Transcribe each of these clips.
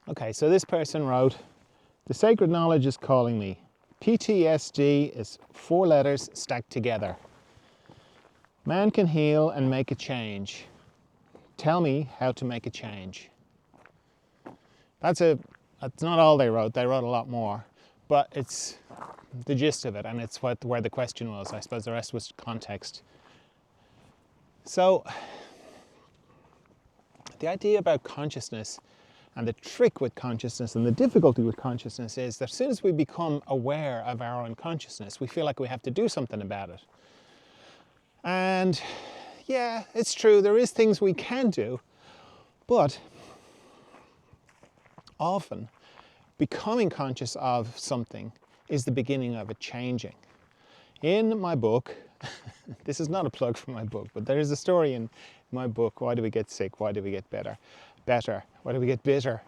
Okay, so this person wrote, "The sacred knowledge is calling me. PTSD is 4 letters stacked together. Man can heal and make a change. Tell me how to make a change." That's not all they wrote a lot more, but it's the gist of it, and it's where the question was. I suppose the rest was context. So, the idea about consciousness and the trick with consciousness and the difficulty with consciousness is that as soon as we become aware of our own consciousness, we feel like we have to do something about it. And yeah, it's true, there is things we can do, but often becoming conscious of something is the beginning of it changing. In my book, this is not a plug for my book, but there is a story in my book, Why Do We Get Sick? Why Do We Get Better? Why do we get bitter?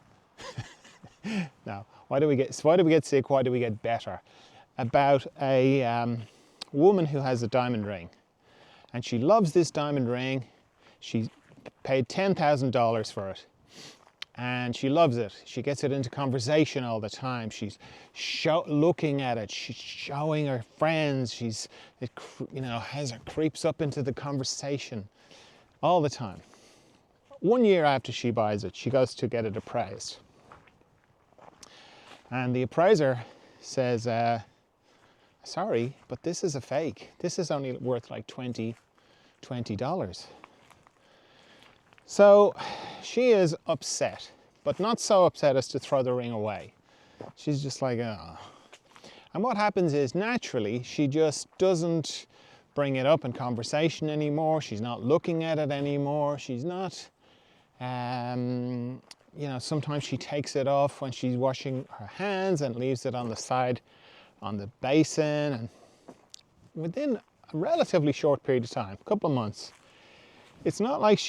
No, why do we get sick? Why do we get better? About a woman who has a diamond ring, and she loves this diamond ring. She paid $10,000 for it, and she loves it. She gets it into conversation all the time. She's looking at it. She's showing her friends. Creeps up into the conversation all the time. 1 year after she buys it, she goes to get it appraised. And the appraiser says, sorry, but this is a fake. This is only worth like $20. So she is upset, but not so upset as to throw the ring away. She's just like, oh. And what happens is, naturally, she just doesn't bring it up in conversation anymore. She's not looking at it anymore. She's not... sometimes she takes it off when she's washing her hands and leaves it on the side on the basin, and within a relatively short period of time, a couple of months, it's not like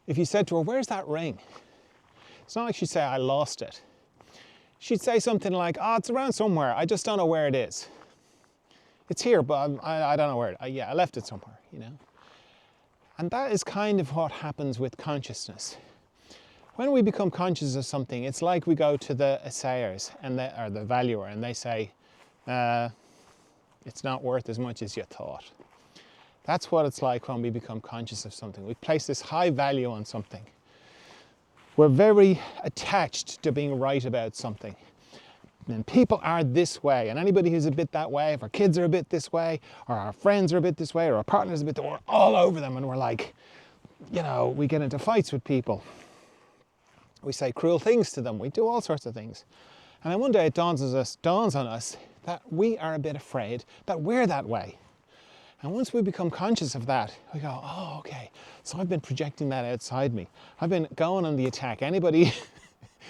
if you said to her, "Where's that ring?" It's not like she'd say, "I lost it." She'd say something like, "Oh, it's around somewhere, I just don't know where it is. It's here, but I don't know where it is. I left it somewhere," And that is kind of what happens with consciousness. When we become conscious of something, it's like we go to the assayers or the valuer, and they say, it's not worth as much as you thought. That's what it's like when we become conscious of something. We place this high value on something. We're very attached to being right about something. And people are this way, and anybody who's a bit that way, if our kids are a bit this way, or our friends are a bit this way, or our partner's a bit that way, we're all over them, and we're like, we get into fights with people. We say cruel things to them. We do all sorts of things. And then one day it dawns on us that we are a bit afraid that we're that way. And once we become conscious of that, we go, oh, okay, so I've been projecting that outside me. I've been going on the attack. Anybody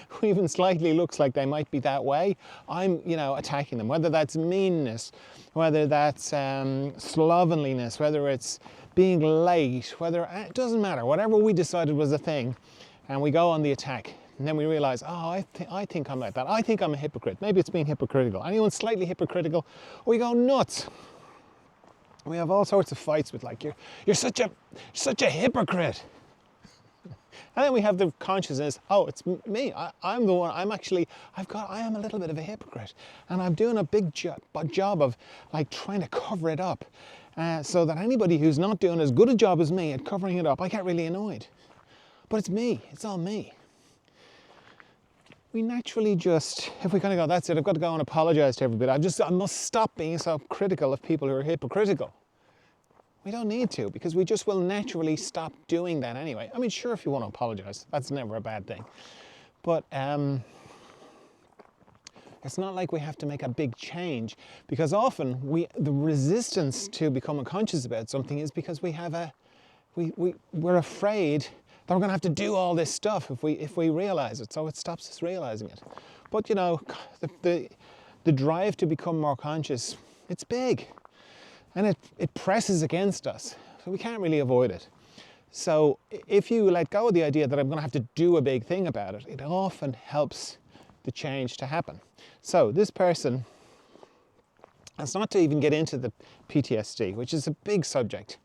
who even slightly looks like they might be that way, I'm, attacking them. Whether that's meanness, whether that's slovenliness, whether it's being late, it doesn't matter. Whatever we decided was a thing, and we go on the attack. And then we realize, I think I'm like that. I think I'm a hypocrite. Maybe it's being hypocritical. Anyone slightly hypocritical, we go nuts. We have all sorts of fights with you're such a hypocrite. And then we have the consciousness, it's me. I'm the one, I am a little bit of a hypocrite. And I'm doing a big job of trying to cover it up. So that anybody who's not doing as good a job as me at covering it up, I get really annoyed. But it's me, it's all me. We naturally if we're going to go, that's it, I've got to go and apologize to everybody. I must stop being so critical of people who are hypocritical. We don't need to, because we just will naturally stop doing that anyway. I mean, sure, if you want to apologize, that's never a bad thing. But it's not like we have to make a big change, because often the resistance to becoming conscious about something is because we're afraid that we're going to have to do all this stuff if we realize it, so it stops us realizing it. But the drive to become more conscious, it's big, and it presses against us, so we can't really avoid it. So if you let go of the idea that I'm going to have to do a big thing about it, it often helps the change to happen. So this person, that's not to even get into the PTSD, which is a big subject,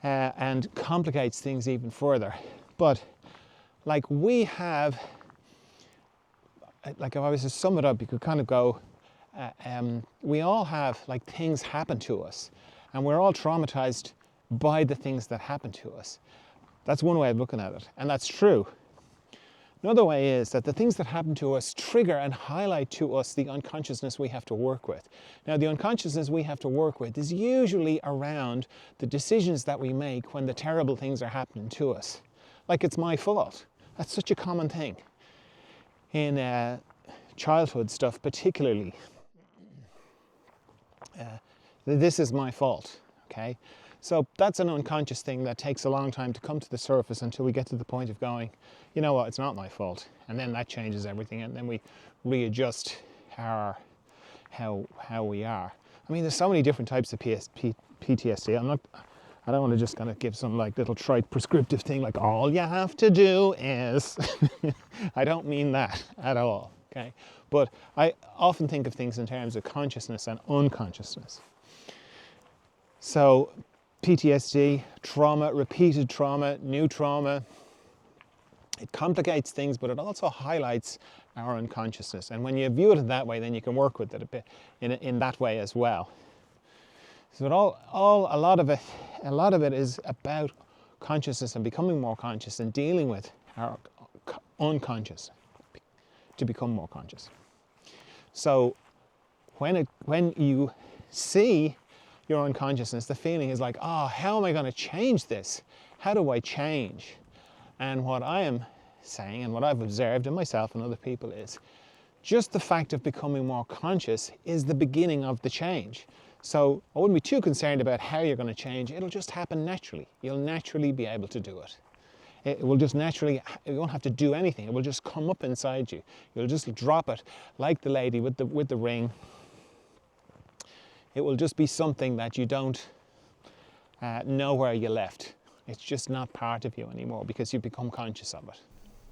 and complicates things even further. But like we have, like if I was to sum it up, you could kind of go, we all have like things happen to us, and we're all traumatized by the things that happen to us. That's one way of looking at it, and that's true. Another way is that the things that happen to us trigger and highlight to us the unconsciousness we have to work with. Now, the unconsciousness we have to work with is usually around the decisions that we make when the terrible things are happening to us. Like, it's my fault. That's such a common thing in childhood stuff, particularly. This is my fault, okay? So that's an unconscious thing that takes a long time to come to the surface until we get to the point of going, you know what, it's not my fault. And then that changes everything, and then we readjust how we are. I mean, there's so many different types of PTSD. I don't want to just kind of give some like little trite prescriptive thing like all you have to do is. I don't mean that at all, okay? But I often think of things in terms of consciousness and unconsciousness. So PTSD, trauma, repeated trauma, new trauma, it complicates things, but it also highlights our unconsciousness. And when you view it that way, then you can work with it a bit in that way as well. So a lot of it is about consciousness and becoming more conscious and dealing with our unconscious to become more conscious. So when you see your unconsciousness, the feeling is like, oh, how am I going to change this? How do I change? And what I am saying, and what I've observed in myself and other people, is just the fact of becoming more conscious is the beginning of the change. So I wouldn't be too concerned about how you're going to change. It'll just happen naturally. You'll naturally be able to do it. It will just naturally, you won't have to do anything. It will just come up inside you. You'll just drop it like the lady with the ring. It will just be something that you don't know where you left. It's just not part of you anymore because you've become conscious of it.